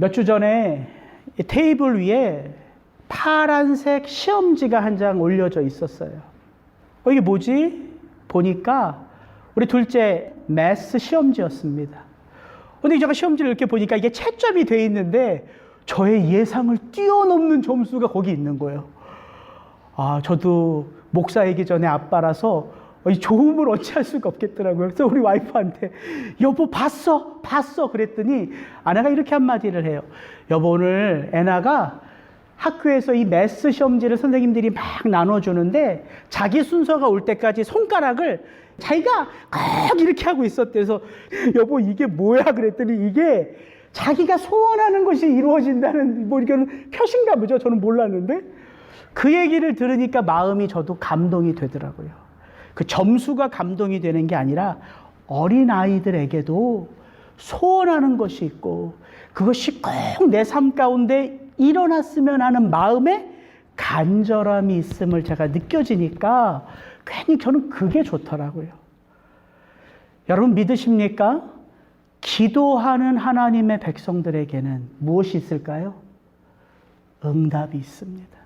몇 주 전에 테이블 위에 파란색 시험지가 한 장 올려져 있었어요. 이게 뭐지? 보니까 우리 둘째 매스 시험지였습니다. 근데 제가 시험지를 이렇게 보니까 이게 채점이 돼 있는데 저의 예상을 뛰어넘는 점수가 거기 있는 거예요. 저도 목사이기 전에 아빠라서 이 좋음을 어찌할 수가 없겠더라고요. 그래서 우리 와이프한테 여보 봤어? 그랬더니 아내가 이렇게 한마디를 해요. 여보, 오늘 애나가 학교에서 이 매스 시험지를 선생님들이 막 나눠주는데 자기 순서가 올 때까지 손가락을 자기가 꼭 이렇게 하고 있었대. 그래서 여보 이게 뭐야? 그랬더니 이게 자기가 소원하는 것이 이루어진다는 이거는 표시인가 보죠. 저는 몰랐는데 그 얘기를 들으니까 마음이 저도 감동이 되더라고요. 그 점수가 감동이 되는 게 아니라 어린아이들에게도 소원하는 것이 있고 그것이 꼭 내 삶 가운데 일어났으면 하는 마음에 간절함이 있음을 제가 느껴지니까 괜히 저는 그게 좋더라고요. 여러분 믿으십니까? 기도하는 하나님의 백성들에게는 무엇이 있을까요? 응답이 있습니다.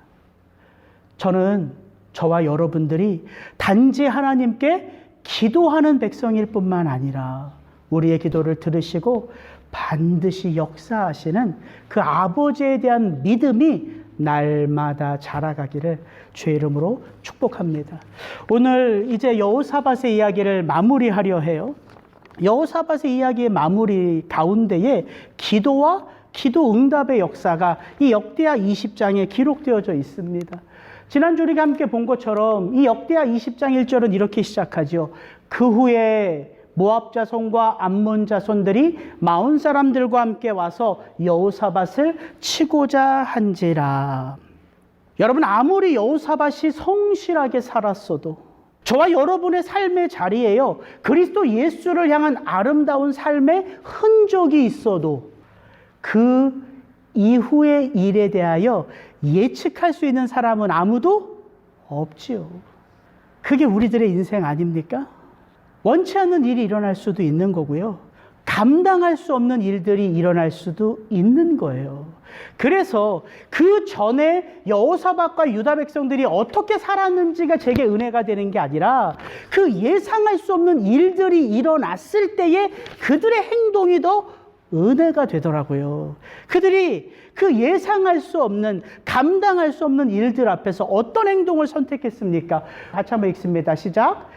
저는 저와 여러분들이 단지 하나님께 기도하는 백성일 뿐만 아니라 우리의 기도를 들으시고 반드시 역사하시는 그 아버지에 대한 믿음이 날마다 자라가기를 주의 이름으로 축복합니다. 오늘 이제 여호사밧의 이야기를 마무리하려 해요. 여호사밧의 이야기의 마무리 가운데에 기도와 기도 응답의 역사가 이 역대하 20장에 기록되어져 있습니다. 지난주 우리가 함께 본 것처럼 이 역대하 20장 1절은 이렇게 시작하죠. 그 후에 모압 자손과 암몬 자손들이 마온 사람들과 함께 와서 여호사밧을 치고자 한지라. 여러분 아무리 여호사밧이 성실하게 살았어도 저와 여러분의 삶의 자리에요 그리스도 예수를 향한 아름다운 삶의 흔적이 있어도 그 이후의 일에 대하여 예측할 수 있는 사람은 아무도 없지요. 그게 우리들의 인생 아닙니까? 원치 않는 일이 일어날 수도 있는 거고요. 감당할 수 없는 일들이 일어날 수도 있는 거예요. 그래서 그 전에 여호사밧과 유다 백성들이 어떻게 살았는지가 제게 은혜가 되는 게 아니라 그 예상할 수 없는 일들이 일어났을 때에 그들의 행동이 더 은혜가 되더라고요. 그들이 그 예상할 수 없는, 감당할 수 없는 일들 앞에서 어떤 행동을 선택했습니까? 같이 한번 읽습니다. 시작.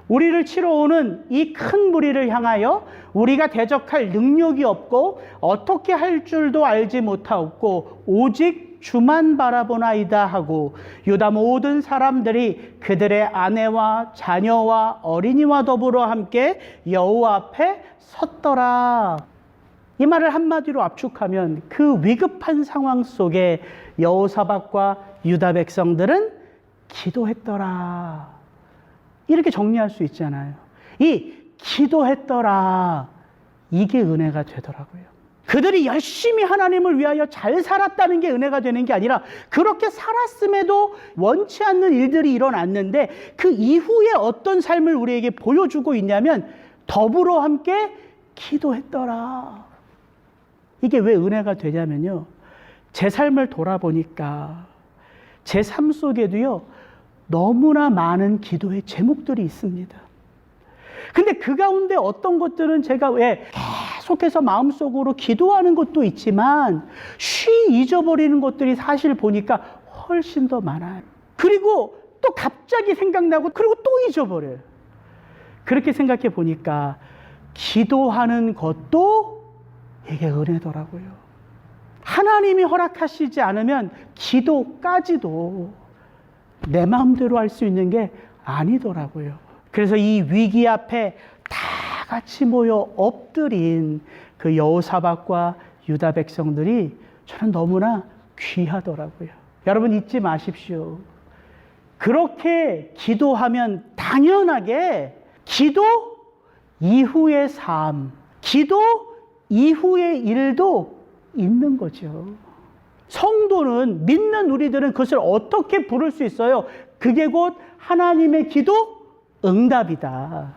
우리를 치러 오는 이 큰 무리를 향하여 우리가 대적할 능력이 없고 어떻게 할 줄도 알지 못하고 오직 주만 바라보나이다 하고 유다 모든 사람들이 그들의 아내와 자녀와 어린이와 더불어 함께 여호와 앞에 섰더라. 이 말을 한마디로 압축하면 그 위급한 상황 속에 여호사밧과 유다 백성들은 기도했더라. 이렇게 정리할 수 있잖아요. 이 기도했더라. 이게 은혜가 되더라고요. 그들이 열심히 하나님을 위하여 잘 살았다는 게 은혜가 되는 게 아니라 그렇게 살았음에도 원치 않는 일들이 일어났는데 그 이후에 어떤 삶을 우리에게 보여주고 있냐면 더불어 함께 기도했더라. 이게 왜 은혜가 되냐면요. 제 삶을 돌아보니까 제 삶 속에도요. 너무나 많은 기도의 제목들이 있습니다. 근데 그 가운데 어떤 것들은 제가 왜 계속해서 마음속으로 기도하는 것도 있지만 쉬 잊어버리는 것들이 사실 보니까 훨씬 더 많아요. 그리고 또 갑자기 생각나고 그리고 또 잊어버려요. 그렇게 생각해 보니까 기도하는 것도 이게 은혜더라고요. 하나님이 허락하시지 않으면 기도까지도 내 마음대로 할 수 있는 게 아니더라고요. 그래서 이 위기 앞에 다 같이 모여 엎드린 그 여호사밧과 유다 백성들이 저는 너무나 귀하더라고요. 여러분 잊지 마십시오. 그렇게 기도하면 당연하게 기도 이후의 삶, 기도 이후의 일도 있는 거죠. 성도는, 믿는 우리들은 그것을 어떻게 부를 수 있어요? 그게 곧 하나님의 기도 응답이다.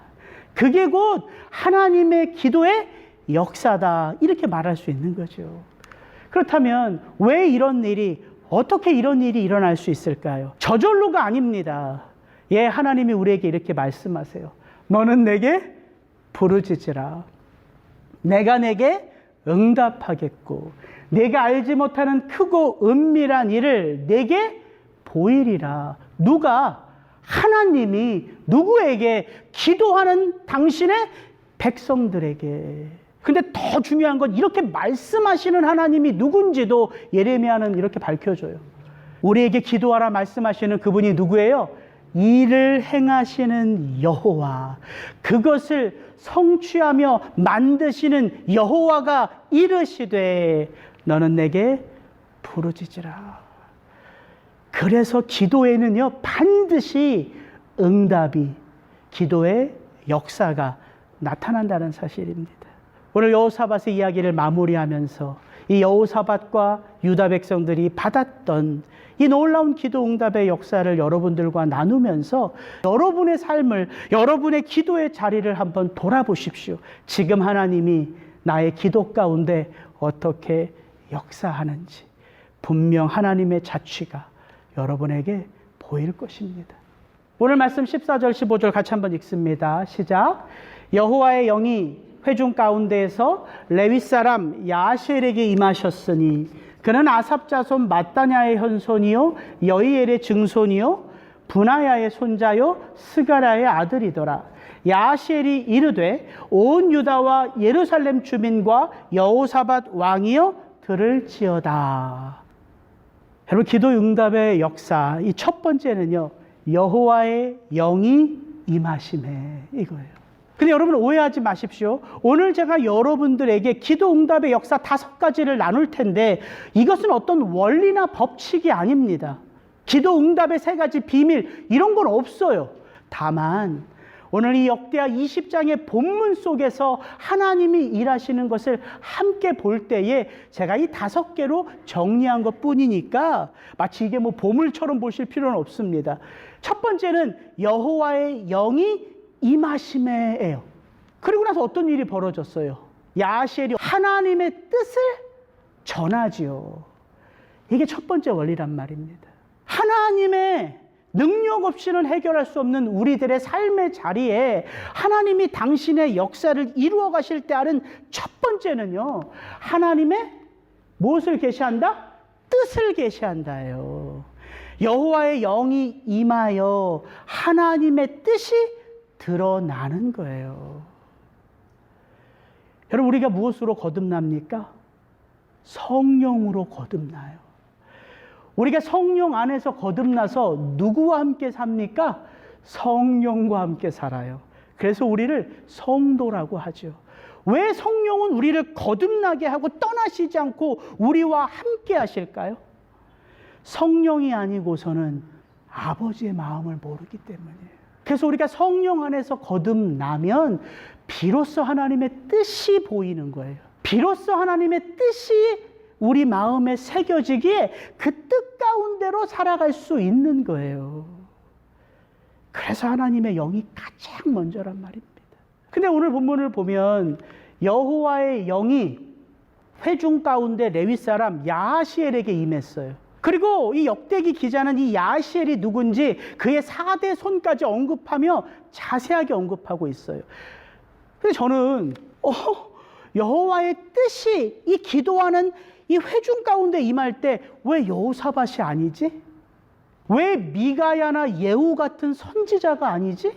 그게 곧 하나님의 기도의 역사다. 이렇게 말할 수 있는 거죠. 그렇다면 왜 이런 일이, 어떻게 이런 일이 일어날 수 있을까요? 저절로가 아닙니다. 예, 하나님이 우리에게 이렇게 말씀하세요. 너는 내게 부르짖으라. 내가 내게 응답하겠고 내가 알지 못하는 크고 은밀한 일을 내게 보이리라. 누가? 하나님이 누구에게? 기도하는 당신의 백성들에게. 근데 더 중요한 건 이렇게 말씀하시는 하나님이 누군지도 예레미야는 이렇게 밝혀줘요. 우리에게 기도하라 말씀하시는 그분이 누구예요? 일을 행하시는 여호와, 그것을 성취하며 만드시는 여호와가 이르시되 너는 내게 부르짖으라. 그래서 기도에는요 반드시 응답이, 기도의 역사가 나타난다는 사실입니다. 오늘 여호사밧의 이야기를 마무리하면서 이 여호사밧과 유다 백성들이 받았던 이 놀라운 기도 응답의 역사를 여러분들과 나누면서 여러분의 삶을, 여러분의 기도의 자리를 한번 돌아보십시오. 지금 하나님이 나의 기도 가운데 어떻게 역사하는지 분명 하나님의 자취가 여러분에게 보일 것입니다. 오늘 말씀 14절 15절 같이 한번 읽습니다. 시작. 여호와의 영이 회중 가운데에서 레위 사람 야하시엘에게 임하셨으니 그는 아삽 자손 마따냐의 현손이요 여이엘의 증손이요 분하야의 손자요 스가랴의 아들이더라. 야하시엘이 이르되 온 유다와 예루살렘 주민과 여호사밧 왕이여 들을지어다. 여러분, 기도 응답의 역사, 이 첫 번째는요 여호와의 영이 임하심에, 이거예요. 근데 여러분 오해하지 마십시오. 오늘 제가 여러분들에게 기도 응답의 역사 5가지를 나눌 텐데 이것은 어떤 원리나 법칙이 아닙니다. 기도 응답의 3가지 비밀, 이런 건 없어요. 다만 오늘 이 역대하 20장의 본문 속에서 하나님이 일하시는 것을 함께 볼 때에 제가 이 5개로 정리한 것 뿐이니까 마치 이게 뭐 보물처럼 보실 필요는 없습니다. 첫 번째는 여호와의 영이 임하심에예요. 그리고 나서 어떤 일이 벌어졌어요? 야하시엘이 하나님의 뜻을 전하지요. 이게 첫 번째 원리란 말입니다. 하나님의 능력 없이는 해결할 수 없는 우리들의 삶의 자리에 하나님이 당신의 역사를 이루어 가실 때 하는 첫 번째는요, 하나님의 무엇을 계시한다? 뜻을 계시한다예요. 여호와의 영이 임하여 하나님의 뜻이 드러나는 거예요. 여러분, 우리가 무엇으로 거듭납니까? 성령으로 거듭나요. 우리가 성령 안에서 거듭나서 누구와 함께 삽니까? 성령과 함께 살아요. 그래서 우리를 성도라고 하죠. 왜 성령은 우리를 거듭나게 하고 떠나시지 않고 우리와 함께 하실까요? 성령이 아니고서는 아버지의 마음을 모르기 때문이에요. 그래서 우리가 성령 안에서 거듭나면 비로소 하나님의 뜻이 보이는 거예요. 비로소 하나님의 뜻이 우리 마음에 새겨지기에 그 뜻 가운데로 살아갈 수 있는 거예요. 그래서 하나님의 영이 가장 먼저란 말입니다. 근데 오늘 본문을 보면 여호와의 영이 회중 가운데 레위 사람 야하시엘에게 임했어요. 그리고 이 역대기 기자는 이 야하시엘이 누군지 그의 4대 손까지 언급하며 자세하게 언급하고 있어요. 근데 저는 여호와의 뜻이 이 기도하는 이 회중 가운데 임할 때 왜 여호사밧이 아니지? 왜 미가야나 예후 같은 선지자가 아니지?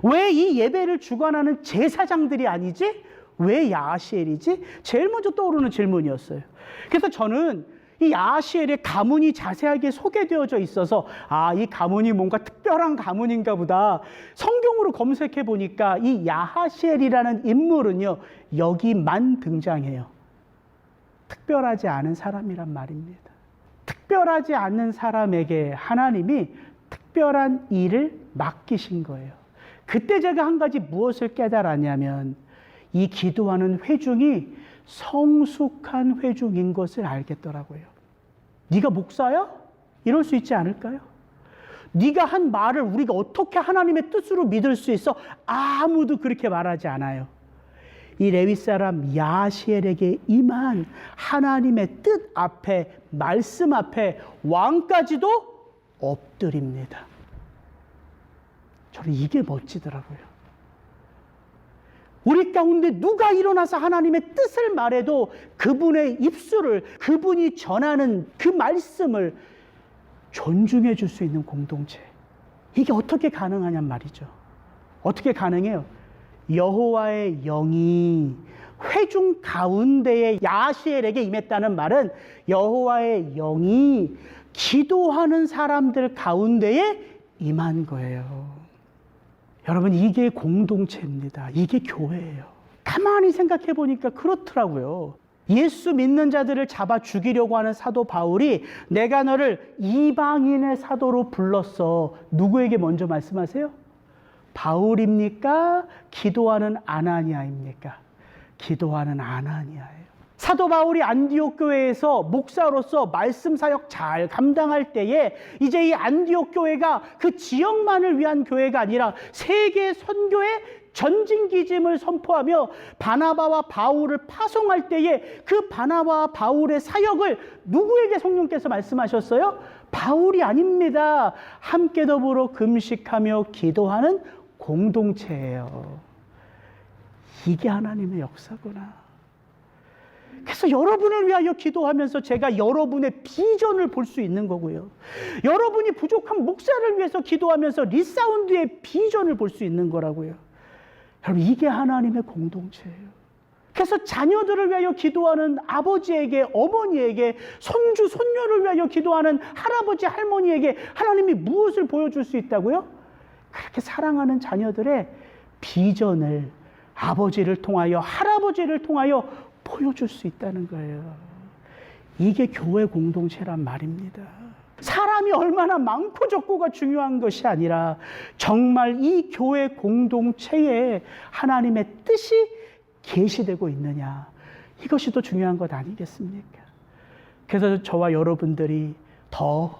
왜 이 예배를 주관하는 제사장들이 아니지? 왜 야하시엘이지? 제일 먼저 떠오르는 질문이었어요. 그래서 저는 이 야하시엘의 가문이 자세하게 소개되어져 있어서 이 가문이 뭔가 특별한 가문인가 보다. 성경으로 검색해 보니까 이 야하시엘이라는 인물은요, 여기만 등장해요. 특별하지 않은 사람이란 말입니다. 특별하지 않은 사람에게 하나님이 특별한 일을 맡기신 거예요. 그때 제가 한 가지 무엇을 깨달았냐면 이 기도하는 회중이 성숙한 회중인 것을 알겠더라고요. 네가 목사야? 이럴 수 있지 않을까요? 네가 한 말을 우리가 어떻게 하나님의 뜻으로 믿을 수 있어? 아무도 그렇게 말하지 않아요. 이 레위 사람 야시엘에게 임한 하나님의 뜻 앞에, 말씀 앞에 왕까지도 엎드립니다. 저는 이게 멋지더라고요. 우리 가운데 누가 일어나서 하나님의 뜻을 말해도 그분의 입술을, 그분이 전하는 그 말씀을 존중해 줄 수 있는 공동체. 이게 어떻게 가능하냔 말이죠. 어떻게 가능해요? 여호와의 영이 회중 가운데에 야시엘에게 임했다는 말은 여호와의 영이 기도하는 사람들 가운데에 임한 거예요. 여러분, 이게 공동체입니다. 이게 교회예요. 가만히 생각해 보니까 그렇더라고요. 예수 믿는 자들을 잡아 죽이려고 하는 사도 바울이 내가 너를 이방인의 사도로 불렀어. 누구에게 먼저 말씀하세요? 바울입니까? 기도하는 아나니아입니까? 기도하는 아나니아예요. 사도 바울이 안디옥 교회에서 목사로서 말씀 사역 잘 감당할 때에 이제 이 안디옥 교회가 그 지역만을 위한 교회가 아니라 세계 선교의 전진기짐을 선포하며 바나바와 바울을 파송할 때에 그 바나바와 바울의 사역을 누구에게 성령께서 말씀하셨어요? 바울이 아닙니다. 함께 더불어 금식하며 기도하는 공동체예요. 이게 하나님의 역사구나. 그래서 여러분을 위하여 기도하면서 제가 여러분의 비전을 볼 수 있는 거고요. 여러분이 부족한 목사를 위해서 기도하면서 리사운드의 비전을 볼 수 있는 거라고요. 여러분, 이게 하나님의 공동체예요. 그래서 자녀들을 위하여 기도하는 아버지에게, 어머니에게, 손주, 손녀를 위하여 기도하는 할아버지, 할머니에게 하나님이 무엇을 보여줄 수 있다고요? 그렇게 사랑하는 자녀들의 비전을 아버지를 통하여, 할아버지를 통하여 보여줄 수 있다는 거예요. 이게 교회 공동체란 말입니다. 사람이 얼마나 많고 적고가 중요한 것이 아니라 정말 이 교회 공동체에 하나님의 뜻이 계시되고 있느냐, 이것이 더 중요한 것 아니겠습니까? 그래서 저와 여러분들이 더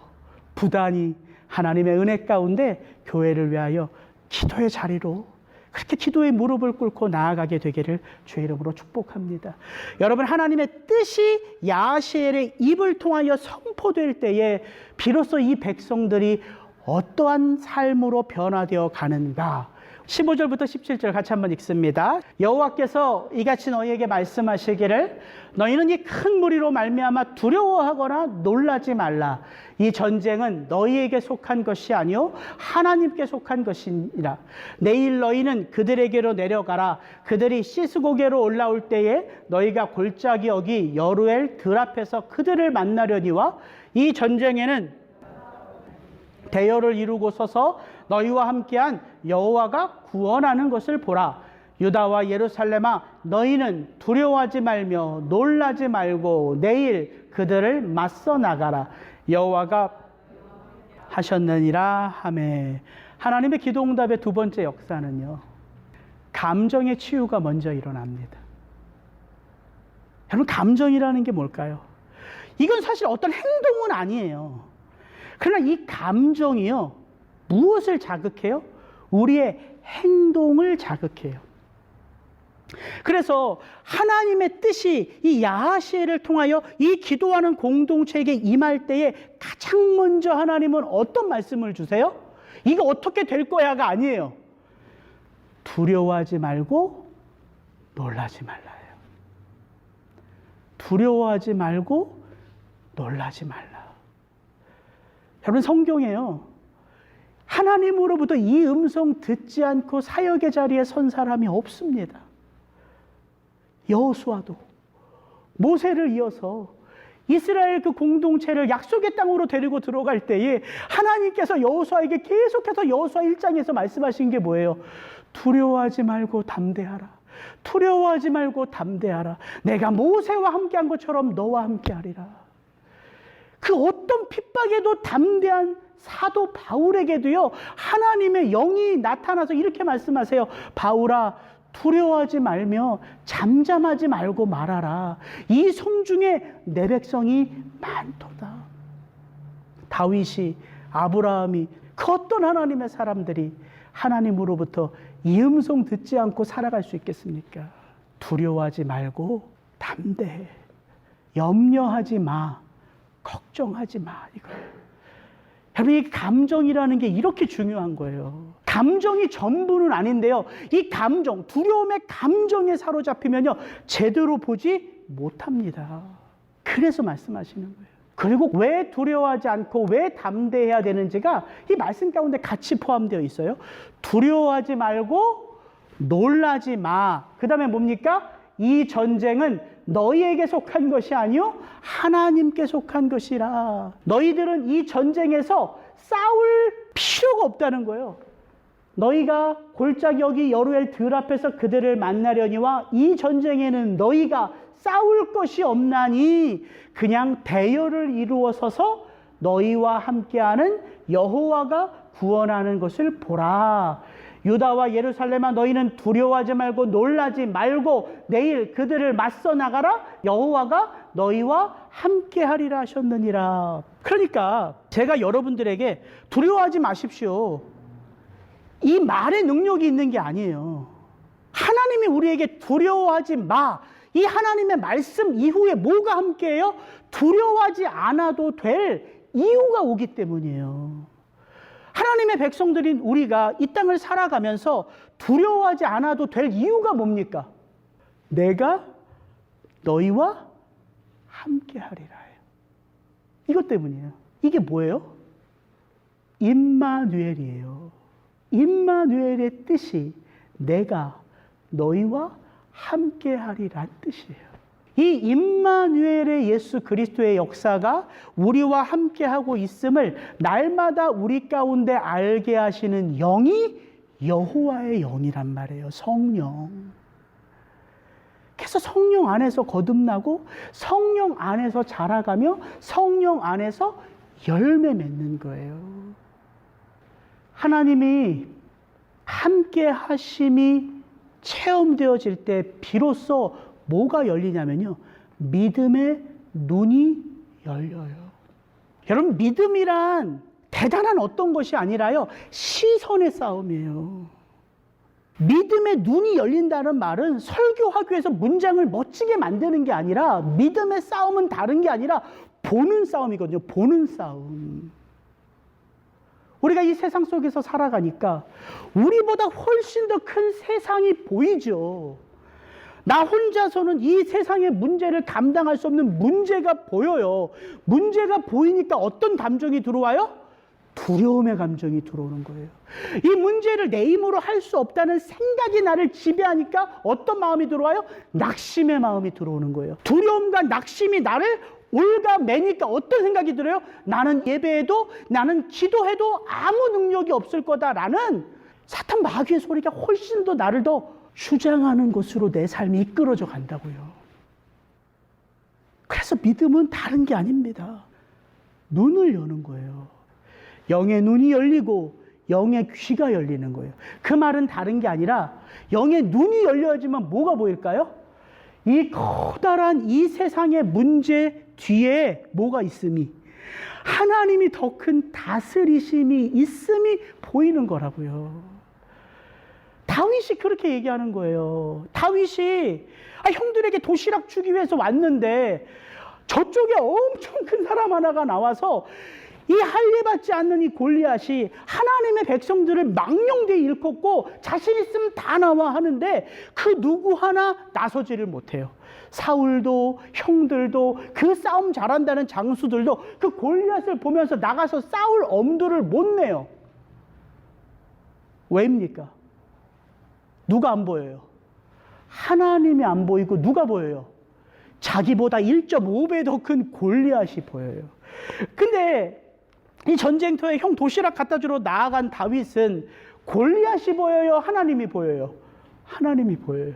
부단히 하나님의 은혜 가운데 교회를 위하여 기도의 자리로 그렇게 기도의 무릎을 꿇고 나아가게 되기를 주의 이름으로 축복합니다. 여러분, 하나님의 뜻이 야시엘의 입을 통하여 선포될 때에 비로소 이 백성들이 어떠한 삶으로 변화되어 가는가. 15절부터 17절 같이 한번 읽습니다. 여호와께서 이같이 너희에게 말씀하시기를 너희는 이 큰 무리로 말미암아 두려워하거나 놀라지 말라. 이 전쟁은 너희에게 속한 것이 아니요 하나님께 속한 것이니라. 내일 너희는 그들에게로 내려가라. 그들이 시스고게로 올라올 때에 너희가 골짜기 어기 여루엘 들 앞에서 그들을 만나려니와 이 전쟁에는 대열을 이루고 서서 너희와 함께한 여호와가 구원하는 것을 보라. 유다와 예루살렘아, 너희는 두려워하지 말며 놀라지 말고 내일 그들을 맞서 나가라. 여호와가 하셨느니라 하매. 하나님의 기도응답의 두 번째 역사는요, 감정의 치유가 먼저 일어납니다. 여러분, 감정이라는 게 뭘까요? 이건 사실 어떤 행동은 아니에요. 그러나 이 감정이요, 무엇을 자극해요? 우리의 행동을 자극해요. 그래서 하나님의 뜻이 이 야하시엘을 통하여 이 기도하는 공동체에게 임할 때에 가장 먼저 하나님은 어떤 말씀을 주세요? 이거 어떻게 될 거야가 아니에요. 두려워하지 말고 놀라지 말라요. 두려워하지 말고 놀라지 말라. 여러분, 성경에요, 하나님으로부터 이 음성 듣지 않고 사역의 자리에 선 사람이 없습니다. 여호수아도 모세를 이어서 이스라엘 그 공동체를 약속의 땅으로 데리고 들어갈 때에 하나님께서 여호수아에게 계속해서 여호수아 1장에서 말씀하신 게 뭐예요? 두려워하지 말고 담대하라. 두려워하지 말고 담대하라. 내가 모세와 함께한 것처럼 너와 함께하리라. 그 어떤 핍박에도 담대한 사도 바울에게도요, 하나님의 영이 나타나서 이렇게 말씀하세요. 바울아, 두려워하지 말며 잠잠하지 말고 말하라. 이 성 중에 내 백성이 많도다. 다윗이, 아브라함이, 그 어떤 하나님의 사람들이 하나님으로부터 이 음성 듣지 않고 살아갈 수 있겠습니까? 두려워하지 말고 담대해. 염려하지 마. 걱정하지 마. 이거예요. 여러분, 이 감정이라는 게 이렇게 중요한 거예요. 감정이 전부는 아닌데요. 이 감정, 두려움의 감정에 사로잡히면요, 제대로 보지 못합니다. 그래서 말씀하시는 거예요. 그리고 왜 두려워하지 않고 왜 담대해야 되는지가 이 말씀 가운데 같이 포함되어 있어요. 두려워하지 말고 놀라지 마. 그 다음에 뭡니까? 이 전쟁은 너희에게 속한 것이 아니요 하나님께 속한 것이라. 너희들은 이 전쟁에서 싸울 필요가 없다는 거예요. 너희가 골짜기 여기 여루엘 들 앞에서 그들을 만나려니와 이 전쟁에는 너희가 싸울 것이 없나니 그냥 대열을 이루어서서 너희와 함께하는 여호와가 구원하는 것을 보라. 유다와 예루살렘아, 너희는 두려워하지 말고 놀라지 말고 내일 그들을 맞서 나가라. 여호와가 너희와 함께하리라 하셨느니라. 그러니까 제가 여러분들에게 두려워하지 마십시오, 이 말의 능력이 있는 게 아니에요. 하나님이 우리에게 두려워하지 마, 이 하나님의 말씀 이후에 뭐가 함께해요? 두려워하지 않아도 될 이유가 오기 때문이에요. 하나님의 백성들인 우리가 이 땅을 살아가면서 두려워하지 않아도 될 이유가 뭡니까? 내가 너희와 함께 하리라 해요. 이것 때문이에요. 이게 뭐예요? 임마누엘이에요. 임마누엘의 뜻이 내가 너희와 함께 하리란 뜻이에요. 이 임마누엘의 예수 그리스도의 역사가 우리와 함께하고 있음을 날마다 우리 가운데 알게 하시는 영이 여호와의 영이란 말이에요. 성령. 그래서 성령 안에서 거듭나고 성령 안에서 자라가며 성령 안에서 열매 맺는 거예요. 하나님이 함께 하심이 체험되어질 때 비로소 뭐가 열리냐면요, 믿음의 눈이 열려요. 여러분, 믿음이란 대단한 어떤 것이 아니라요, 시선의 싸움이에요. 믿음의 눈이 열린다는 말은 설교하기 위해서 문장을 멋지게 만드는 게 아니라, 믿음의 싸움은 다른 게 아니라 보는 싸움이거든요. 보는 싸움. 우리가 이 세상 속에서 살아가니까 우리보다 훨씬 더 큰 세상이 보이죠. 나 혼자서는 이 세상의 문제를 감당할 수 없는 문제가 보여요. 문제가 보이니까 어떤 감정이 들어와요? 두려움의 감정이 들어오는 거예요. 이 문제를 내 힘으로 할 수 없다는 생각이 나를 지배하니까 어떤 마음이 들어와요? 낙심의 마음이 들어오는 거예요. 두려움과 낙심이 나를 올가매니까 어떤 생각이 들어요? 나는 예배해도, 나는 기도해도 아무 능력이 없을 거다라는 사탄 마귀의 소리가 훨씬 더 나를 더 주장하는 곳으로 내 삶이 이끌어져 간다고요. 그래서 믿음은 다른 게 아닙니다. 눈을 여는 거예요. 영의 눈이 열리고 영의 귀가 열리는 거예요. 그 말은 다른 게 아니라 영의 눈이 열려야지만 뭐가 보일까요? 이 커다란 이 세상의 문제 뒤에 뭐가 있음이, 하나님이 더 큰 다스리심이 있음이 보이는 거라고요. 다윗이 그렇게 얘기하는 거예요. 다윗이 형들에게 도시락 주기 위해서 왔는데 저쪽에 엄청 큰 사람 하나가 나와서 이 할례받지 않는 이 골리앗이 하나님의 백성들을 망령되이 일컫고 자신 있으면 다 나와 하는데 그 누구 하나 나서지를 못해요. 사울도 형들도 그 싸움 잘한다는 장수들도 그 골리앗을 보면서 나가서 싸울 엄두를 못 내요. 왜입니까? 누가 안 보여요? 하나님이 안 보이고 누가 보여요? 자기보다 1.5배 더 큰 골리앗이 보여요. 근데 이 전쟁터에 형 도시락 갖다 주러 나아간 다윗은 골리앗이 보여요? 하나님이 보여요? 하나님이 보여요.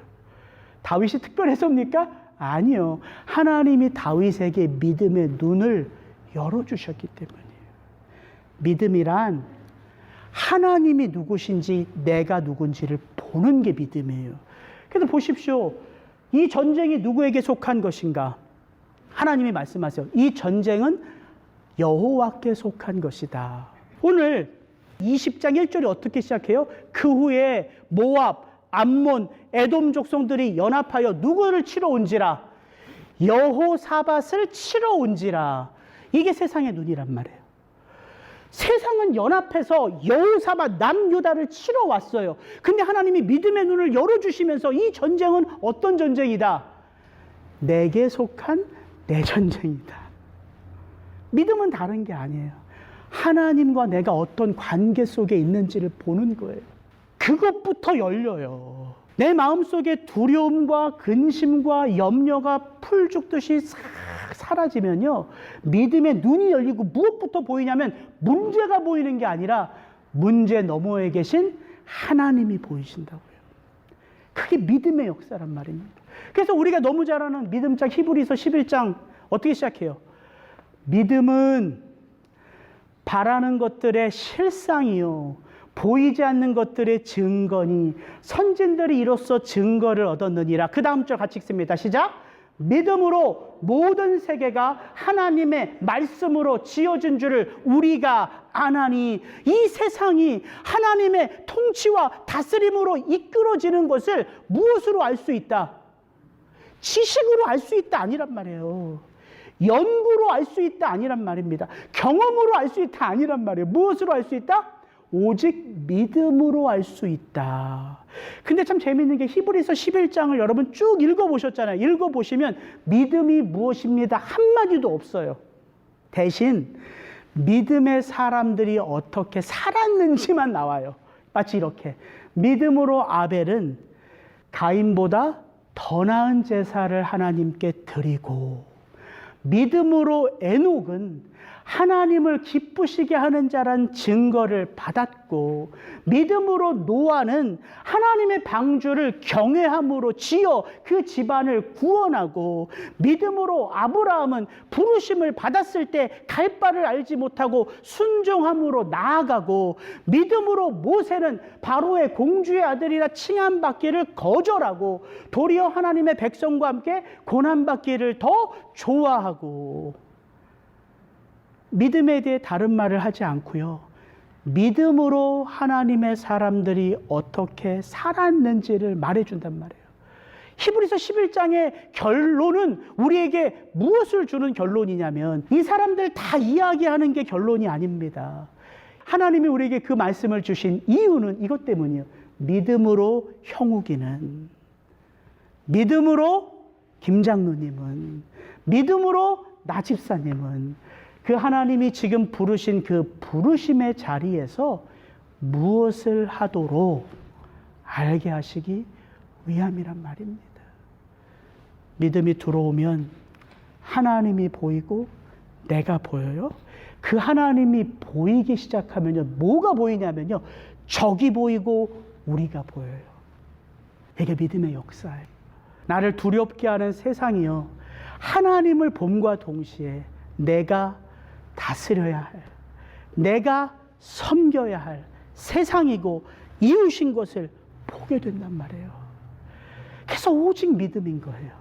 다윗이 특별했습니까? 아니요. 하나님이 다윗에게 믿음의 눈을 열어주셨기 때문이에요. 믿음이란 하나님이 누구신지 내가 누군지를 보는 게 믿음이에요. 그래서 보십시오. 이 전쟁이 누구에게 속한 것인가? 하나님이 말씀하세요. 이 전쟁은 여호와께 속한 것이다. 오늘 20장 1절이 어떻게 시작해요? 그 후에 모압, 암몬, 에돔 족속들이 연합하여 누구를 치러 온지라? 여호사밧을 치러 온지라. 이게 세상의 눈이란 말이에요. 세상은 연합해서 여호사밧 남유다를 치러 왔어요. 근데 하나님이 믿음의 눈을 열어주시면서 이 전쟁은 어떤 전쟁이다? 내게 속한 내 전쟁이다. 믿음은 다른 게 아니에요. 하나님과 내가 어떤 관계 속에 있는지를 보는 거예요. 그것부터 열려요. 내 마음속에 두려움과 근심과 염려가 풀 죽듯이 싹 사라지면요, 믿음의 눈이 열리고 무엇부터 보이냐면 문제가 보이는 게 아니라 문제 너머에 계신 하나님이 보이신다고요. 그게 믿음의 역사란 말입니다. 그래서 우리가 너무 잘 아는 믿음장 히브리서 11장 어떻게 시작해요? 믿음은 바라는 것들의 실상이요, 보이지 않는 것들의 증거니 선진들이 이로써 증거를 얻었느니라. 그 다음 절 같이 읽습니다. 시작. 믿음으로 모든 세계가 하나님의 말씀으로 지어진 줄을 우리가 아나니. 이 세상이 하나님의 통치와 다스림으로 이끌어지는 것을 무엇으로 알 수 있다? 지식으로 알 수 있다 아니란 말이에요. 연구로 알 수 있다 아니란 말입니다. 경험으로 알 수 있다 아니란 말이에요. 무엇으로 알 수 있다? 오직 믿음으로 알 수 있다. 근데 참 재미있는 게 히브리서 11장을 여러분 쭉 읽어보셨잖아요. 읽어보시면 믿음이 무엇입니다 한마디도 없어요. 대신 믿음의 사람들이 어떻게 살았는지만 나와요. 마치 이렇게. 믿음으로 아벨은 가인보다 더 나은 제사를 하나님께 드리고, 믿음으로 에녹은 하나님을 기쁘시게 하는 자란 증거를 받았고, 믿음으로 노아는 하나님의 방주를 경외함으로 지어 그 집안을 구원하고, 믿음으로 아브라함은 부르심을 받았을 때 갈 바를 알지 못하고 순종함으로 나아가고, 믿음으로 모세는 바로의 공주의 아들이라 칭함받기를 거절하고 도리어 하나님의 백성과 함께 고난받기를 더 좋아하고, 믿음에 대해 다른 말을 하지 않고요, 믿음으로 하나님의 사람들이 어떻게 살았는지를 말해준단 말이에요. 히브리서 11장의 결론은 우리에게 무엇을 주는 결론이냐면, 이 사람들 다 이야기하는 게 결론이 아닙니다. 하나님이 우리에게 그 말씀을 주신 이유는 이것 때문이에요. 믿음으로 형욱이는, 믿음으로 김장로님은, 믿음으로 나 집사님은 그 하나님이 지금 부르신 그 부르심의 자리에서 무엇을 하도록 알게 하시기 위함이란 말입니다. 믿음이 들어오면 하나님이 보이고 내가 보여요. 그 하나님이 보이기 시작하면요, 뭐가 보이냐면요, 적이 보이고 우리가 보여요. 이게 믿음의 역사예요. 나를 두렵게 하는 세상이요, 하나님을 봄과 동시에 내가 다스려야 할, 내가 섬겨야 할 세상이고 이웃인 것을 보게 된단 말이에요. 그래서 오직 믿음인 거예요.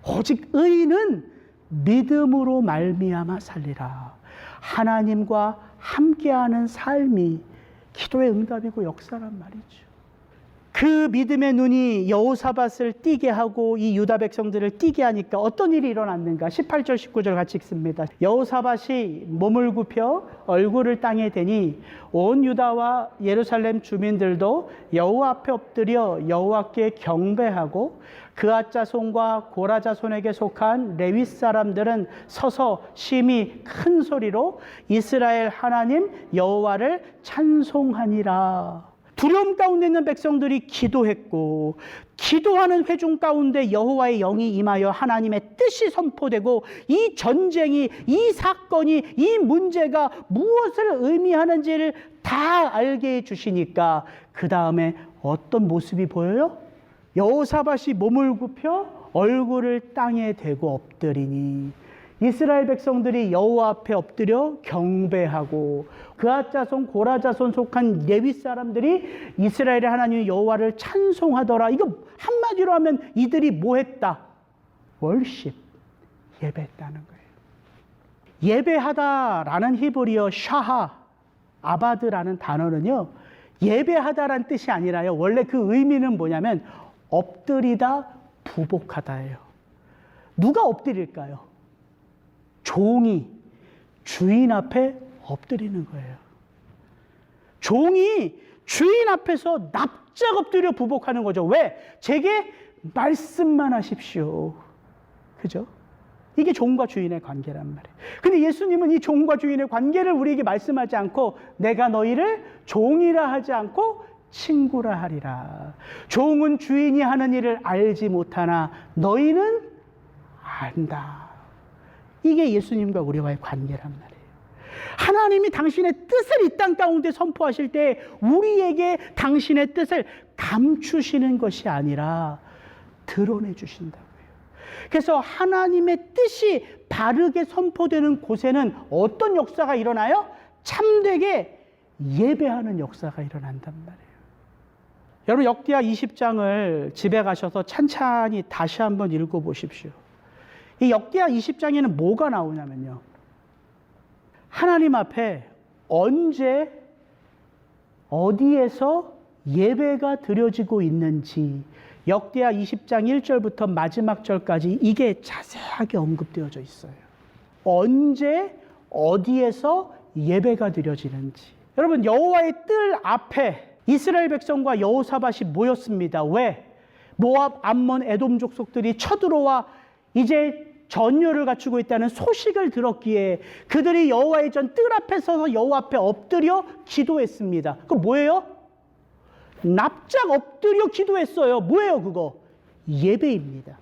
오직 의인은 믿음으로 말미암아 살리라. 하나님과 함께하는 삶이 기도의 응답이고 역사란 말이죠. 그 믿음의 눈이 여호사밧을 띄게 하고 이 유다 백성들을 띄게 하니까 어떤 일이 일어났는가? 18절 19절 같이 읽습니다. 여호사밧이 몸을 굽혀 얼굴을 땅에 대니 온 유다와 예루살렘 주민들도 여호와 앞에 엎드려 여호와께 경배하고, 그앗 자손과 고라 자손에게 속한 레위 사람들은 서서 심히 큰 소리로 이스라엘 하나님 여호와를 찬송하니라. 두려움 가운데 있는 백성들이 기도했고, 기도하는 회중 가운데 여호와의 영이 임하여 하나님의 뜻이 선포되고, 이 전쟁이, 이 사건이, 이 문제가 무엇을 의미하는지를 다 알게 해주시니까 그 다음에 어떤 모습이 보여요? 여호사밧이 몸을 굽혀 얼굴을 땅에 대고 엎드리니, 이스라엘 백성들이 여호와 앞에 엎드려 경배하고, 그앗 자손 고라 자손 속한 레위 사람들이 이스라엘의 하나님 여호와를 찬송하더라. 이거 한마디로 하면 이들이 뭐 했다? 월십, 예배했다는 거예요. 예배하다라는 히브리어 샤하, 아바드라는 단어는요, 예배하다란 뜻이 아니라요. 원래 그 의미는 뭐냐면 엎드리다 부복하다예요. 누가 엎드릴까요? 종이 주인 앞에 엎드리는 거예요. 종이 주인 앞에서 납작 엎드려 부복하는 거죠. 왜? 제게 말씀만 하십시오. 그죠? 이게 종과 주인의 관계란 말이에요. 근데 예수님은 이 종과 주인의 관계를 우리에게 말씀하지 않고 내가 너희를 종이라 하지 않고 친구라 하리라. 종은 주인이 하는 일을 알지 못하나 너희는 안다. 이게 예수님과 우리와의 관계란 말이에요. 하나님이 당신의 뜻을 이 땅 가운데 선포하실 때 우리에게 당신의 뜻을 감추시는 것이 아니라 드러내 주신다고요. 그래서 하나님의 뜻이 바르게 선포되는 곳에는 어떤 역사가 일어나요? 참되게 예배하는 역사가 일어난단 말이에요. 여러분 역대하 20장을 집에 가셔서 찬찬히 다시 한번 읽어보십시오. 이 역대하 20장에는 뭐가 나오냐면요. 하나님 앞에 언제 어디에서 예배가 드려지고 있는지 역대하 20장 1절부터 마지막 절까지 이게 자세하게 언급되어져 있어요. 언제 어디에서 예배가 드려지는지. 여러분 여호와의 뜰 앞에 이스라엘 백성과 여호사밧이 모였습니다. 왜? 모압, 암몬, 에돔 족속들이 쳐들어와 이제 전열을 갖추고 있다는 소식을 들었기에 그들이 여호와의 전 뜰 앞에 서서 여호와 앞에 엎드려 기도했습니다. 그거 뭐예요? 납작 엎드려 기도했어요. 뭐예요 그거? 예배입니다.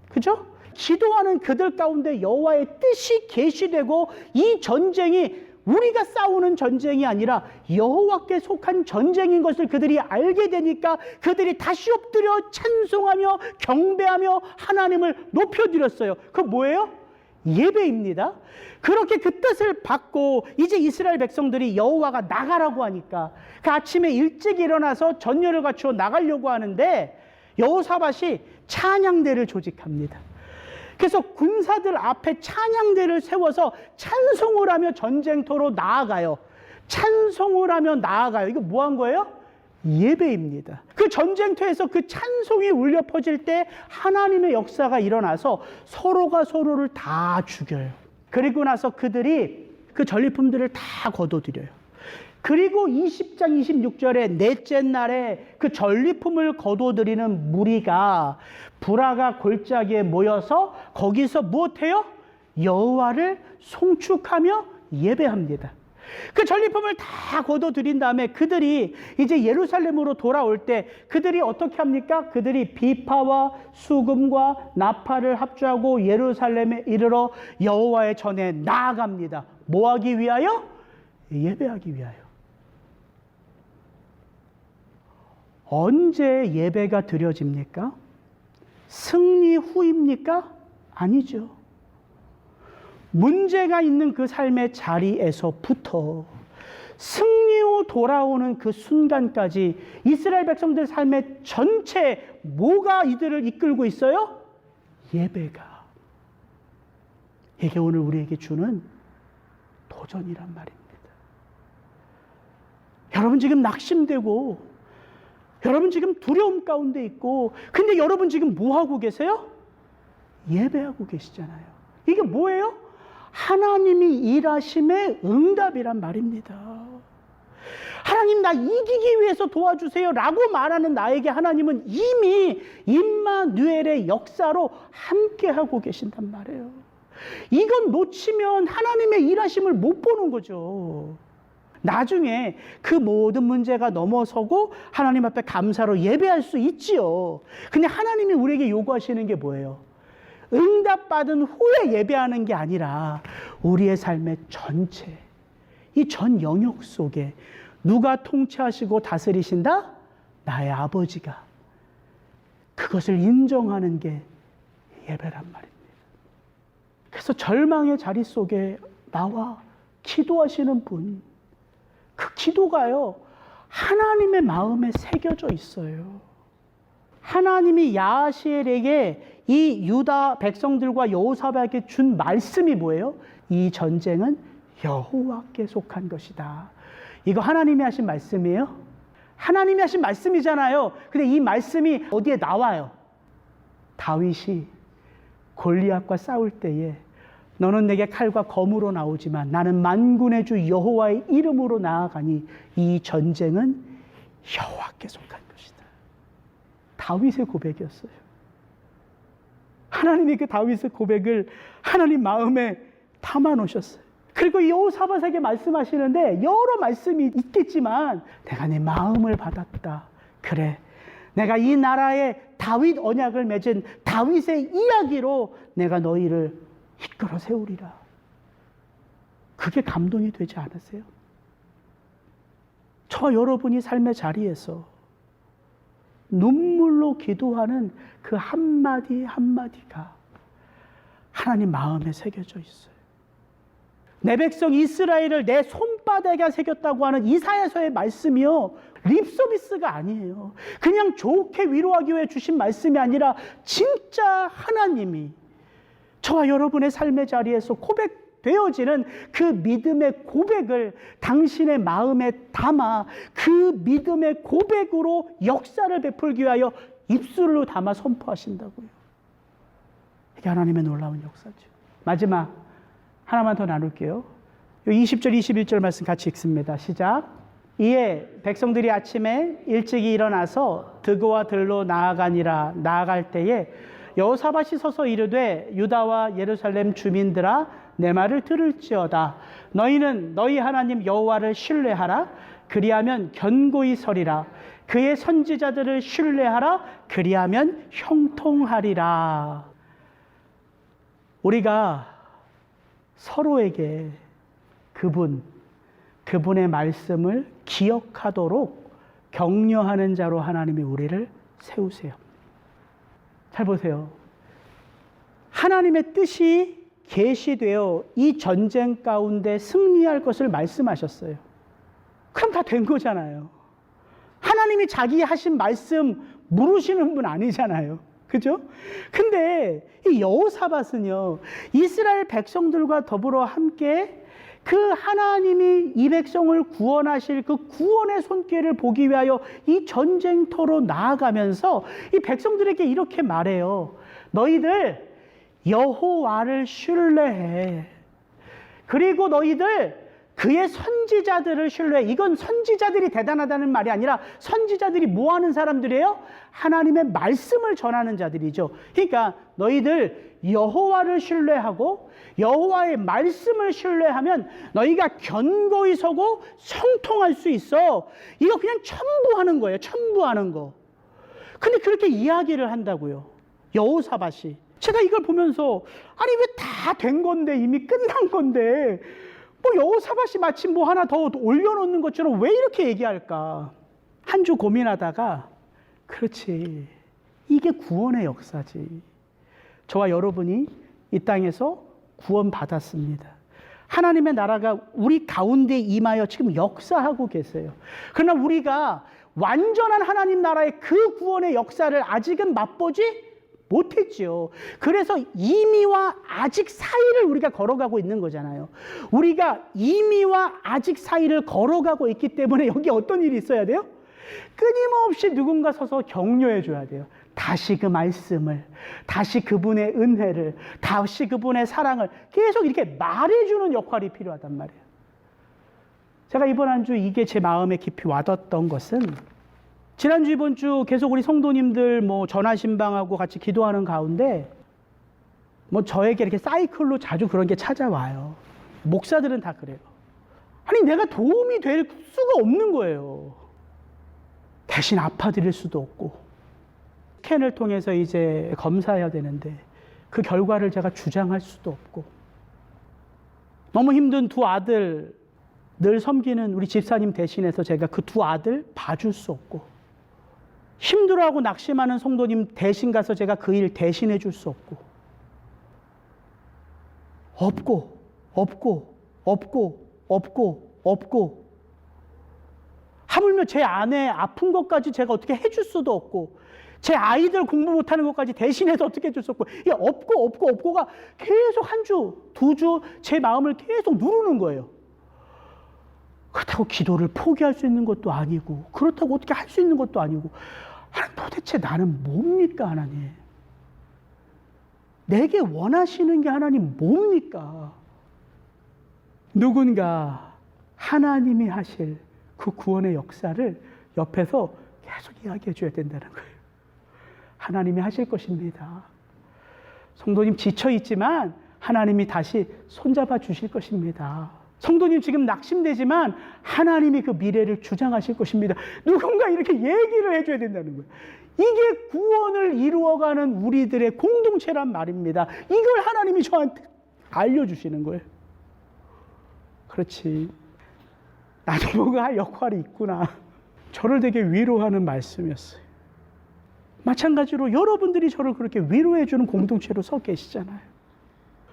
그죠? 기도하는 그들 가운데 여호와의 뜻이 계시되고 이 전쟁이 우리가 싸우는 전쟁이 아니라 여호와께 속한 전쟁인 것을 그들이 알게 되니까 그들이 다시 엎드려 찬송하며 경배하며 하나님을 높여드렸어요. 그거 뭐예요? 예배입니다. 그렇게 그 뜻을 받고 이제 이스라엘 백성들이 여호와가 나가라고 하니까 그 아침에 일찍 일어나서 전열을 갖추어 나가려고 하는데 여호사밧이 찬양대를 조직합니다. 그래서 군사들 앞에 찬양대를 세워서 찬송을 하며 전쟁터로 나아가요. 찬송을 하며 나아가요. 이거 뭐 한 거예요? 예배입니다. 그 전쟁터에서 그 찬송이 울려 퍼질 때 하나님의 역사가 일어나서 서로가 서로를 다 죽여요. 그리고 나서 그들이 그 전리품들을 다 거둬들여요. 그리고 20장 26절에 넷째 날에 그 전리품을 거둬들이는 무리가 부라가 골짜기에 모여서 거기서 무엇해요? 여호와를 송축하며 예배합니다. 그 전리품을 다 거둬들인 다음에 그들이 이제 예루살렘으로 돌아올 때 그들이 어떻게 합니까? 그들이 비파와 수금과 나팔을 합주하고 예루살렘에 이르러 여호와의 전에 나아갑니다. 뭐 하기 위하여? 예배하기 위하여. 언제 예배가 드려집니까? 승리 후입니까? 아니죠. 문제가 있는 그 삶의 자리에서부터 승리 후 돌아오는 그 순간까지 이스라엘 백성들 삶의 전체 뭐가 이들을 이끌고 있어요? 예배가. 이게 오늘 우리에게 주는 도전이란 말입니다. 여러분 지금 낙심되고 여러분 지금 두려움 가운데 있고 근데 여러분 지금 뭐 하고 계세요? 예배하고 계시잖아요. 이게 뭐예요? 하나님이 일하심의 응답이란 말입니다. 하나님 나 이기기 위해서 도와주세요 라고 말하는 나에게 하나님은 이미 임마누엘의 역사로 함께하고 계신단 말이에요. 이건 놓치면 하나님의 일하심을 못 보는 거죠. 나중에 그 모든 문제가 넘어서고 하나님 앞에 감사로 예배할 수 있지요. 근데 하나님이 우리에게 요구하시는 게 뭐예요? 응답받은 후에 예배하는 게 아니라 우리의 삶의 전체, 이 전 영역 속에 누가 통치하시고 다스리신다? 나의 아버지가. 그것을 인정하는 게 예배란 말입니다. 그래서 절망의 자리 속에 나와 기도하시는 분, 그 기도가요, 하나님의 마음에 새겨져 있어요. 하나님이 야하시엘에게 이 유다 백성들과 여호사밧에게 준 말씀이 뭐예요? 이 전쟁은 여호와께 속한 것이다. 이거 하나님이 하신 말씀이에요? 하나님이 하신 말씀이잖아요. 근데 이 말씀이 어디에 나와요? 다윗이 골리앗과 싸울 때에 너는 내게 칼과 검으로 나오지만 나는 만군의 주 여호와의 이름으로 나아가니 이 전쟁은 여호와께 속한 것이다. 다윗의 고백이었어요. 하나님이 그 다윗의 고백을 하나님 마음에 담아 놓으셨어요. 그리고 여호사밧에게 말씀하시는데 여러 말씀이 있겠지만 내가 네 마음을 받았다. 그래, 내가 이 나라에 다윗 언약을 맺은 다윗의 이야기로 내가 너희를 이끌어 세우리라. 그게 감동이 되지 않으세요? 저 여러분이 삶의 자리에서 눈물로 기도하는 그 한마디 한마디가 하나님 마음에 새겨져 있어요. 내 백성 이스라엘을 내 손바닥에 새겼다고 하는 이사야서의 말씀이요, 립서비스가 아니에요. 그냥 좋게 위로하기 위해 주신 말씀이 아니라 진짜 하나님이 저와 여러분의 삶의 자리에서 고백되어지는 그 믿음의 고백을 당신의 마음에 담아 그 믿음의 고백으로 역사를 베풀기 위하여 입술로 담아 선포하신다고요. 이게 하나님의 놀라운 역사죠. 마지막 하나만 더 나눌게요. 20절 21절 말씀 같이 읽습니다. 시작. 이에 백성들이 아침에 일찍이 일어나서 드고와 들로 나아갈 때에 여호사밧이 서서 이르되 유다와 예루살렘 주민들아 내 말을 들을지어다. 너희는 너희 하나님 여호와를 신뢰하라. 그리하면 견고히 서리라. 그의 선지자들을 신뢰하라. 그리하면 형통하리라. 우리가 서로에게 그분의 말씀을 기억하도록 격려하는 자로 하나님이 우리를 세우세요. 잘 보세요. 하나님의 뜻이 계시되어 이 전쟁 가운데 승리할 것을 말씀하셨어요. 그럼 다 된 거잖아요. 하나님이 자기 하신 말씀 물으시는 분 아니잖아요. 그죠? 근데 이 여호사밧은요, 이스라엘 백성들과 더불어 함께 그 하나님이 이 백성을 구원하실 그 구원의 손길을 보기 위하여 이 전쟁터로 나아가면서 이 백성들에게 이렇게 말해요. 너희들 여호와를 신뢰해. 그리고 너희들 그의 선지자들을 신뢰해. 이건 선지자들이 대단하다는 말이 아니라 선지자들이 뭐 하는 사람들이에요? 하나님의 말씀을 전하는 자들이죠. 그러니까 너희들 여호와를 신뢰하고 여호와의 말씀을 신뢰하면 너희가 견고히 서고 성통할 수 있어. 이거 그냥 첨부하는 거예요. 첨부하는 거. 근데 그렇게 이야기를 한다고요. 여호사밧이. 제가 이걸 보면서 아니 왜 다 된 건데, 이미 끝난 건데 뭐 여호사밧이 마침 뭐 하나 더 올려놓는 것처럼 왜 이렇게 얘기할까? 한 주 고민하다가 그렇지, 이게 구원의 역사지. 저와 여러분이 이 땅에서 구원받았습니다. 하나님의 나라가 우리 가운데 임하여 지금 역사하고 계세요. 그러나 우리가 완전한 하나님 나라의 그 구원의 역사를 아직은 맛보지 못했죠. 그래서 이미와 아직 사이를 우리가 걸어가고 있는 거잖아요. 우리가 이미와 아직 사이를 걸어가고 있기 때문에 여기 어떤 일이 있어야 돼요? 끊임없이 누군가 서서 격려해 줘야 돼요. 다시 그 말씀을, 다시 그분의 은혜를, 다시 그분의 사랑을 계속 이렇게 말해주는 역할이 필요하단 말이에요. 제가 이번 한 주 이게 제 마음에 깊이 와닿았던 것은, 지난주 이번 주 계속 우리 성도님들 뭐 전화신방하고 같이 기도하는 가운데 뭐 저에게 이렇게 사이클로 자주 그런 게 찾아와요. 목사들은 다 그래요. 아니 내가 도움이 될 수가 없는 거예요. 대신 아파드릴 수도 없고 스캔을 통해서 이제 검사해야 되는데 그 결과를 제가 주장할 수도 없고, 너무 힘든 두 아들 늘 섬기는 우리 집사님 대신해서 제가 그 두 아들 봐줄 수 없고, 힘들어하고 낙심하는 성도님 대신 가서 제가 그 일 대신해 줄 수 없고, 없고 하물며 제 아내 아픈 것까지 제가 어떻게 해줄 수도 없고, 제 아이들 공부 못하는 것까지 대신해서 어떻게 해줄 수 없고, 이 없고가 계속 한 주, 두 주 제 마음을 계속 누르는 거예요. 그렇다고 기도를 포기할 수 있는 것도 아니고, 그렇다고 어떻게 할 수 있는 것도 아니고, 하나님 도대체 나는 뭡니까, 하나님? 내게 원하시는 게 하나님 뭡니까? 누군가 하나님이 하실 그 구원의 역사를 옆에서 계속 이야기해 줘야 된다는 거예요. 하나님이 하실 것입니다. 성도님 지쳐있지만 하나님이 다시 손잡아 주실 것입니다. 성도님 지금 낙심되지만 하나님이 그 미래를 주장하실 것입니다. 누군가 이렇게 얘기를 해줘야 된다는 거예요. 이게 구원을 이루어가는 우리들의 공동체란 말입니다. 이걸 하나님이 저한테 알려주시는 거예요. 그렇지. 나도 뭔가 할 역할이 있구나. 저를 되게 위로하는 말씀이었어요. 마찬가지로 여러분들이 저를 그렇게 위로해주는 공동체로 서 계시잖아요.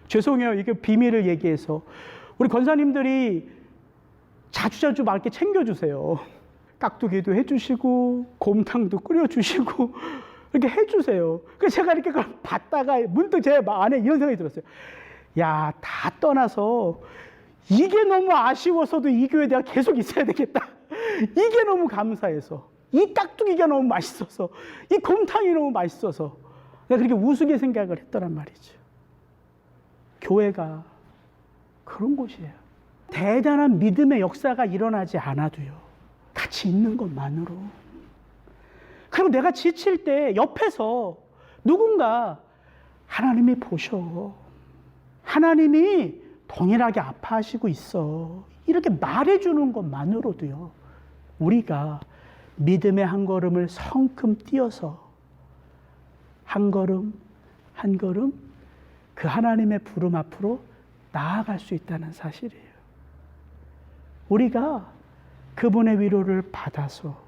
죄송해요. 이게 비밀을 얘기해서. 우리 권사님들이 자주자주 막 이렇게 챙겨주세요. 깍두기도 해주시고, 곰탕도 끓여주시고, 이렇게 해주세요. 그래서 제가 이렇게 그걸 봤다가 문득 제 안에 이런 생각이 들었어요. 야, 다 떠나서 이게 너무 아쉬워서도 이 교회에 내가 계속 있어야 되겠다. 이게 너무 감사해서. 이 깍두기가 너무 맛있어서. 이 곰탕이 너무 맛있어서. 내가 그렇게 우스개 생각을 했더란 말이죠. 교회가 그런 곳이에요. 대단한 믿음의 역사가 일어나지 않아도요. 같이 있는 것만으로. 그리고 내가 지칠 때 옆에서 누군가 하나님이 보셔. 하나님이 동일하게 아파하시고 있어. 이렇게 말해주는 것만으로도요. 우리가 믿음의 한 걸음을 성큼 뛰어서 한 걸음 한 걸음 그 하나님의 부름 앞으로 나아갈 수 있다는 사실이에요. 우리가 그분의 위로를 받아서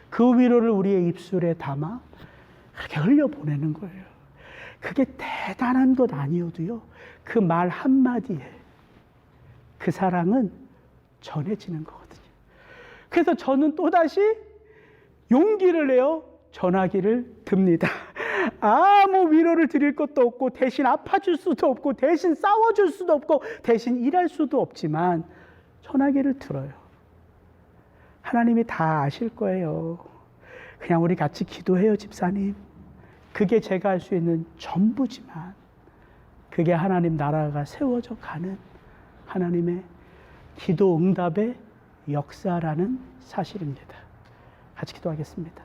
그 위로를 우리의 입술에 담아 그렇게 흘려보내는 거예요. 그게 대단한 것 아니어도요. 그 말 한마디에 그 사랑은 전해지는 거거든요. 그래서 저는 또다시 용기를 내어 전화기를 듭니다. 아무 위로를 드릴 것도 없고 대신 아파줄 수도 없고 대신 싸워줄 수도 없고 대신 일할 수도 없지만 전화기를 들어요. 하나님이 다 아실 거예요. 그냥 우리 같이 기도해요, 집사님. 그게 제가 할 수 있는 전부지만 그게 하나님 나라가 세워져 가는 하나님의 기도 응답의 역사라는 사실입니다. 같이 기도하겠습니다.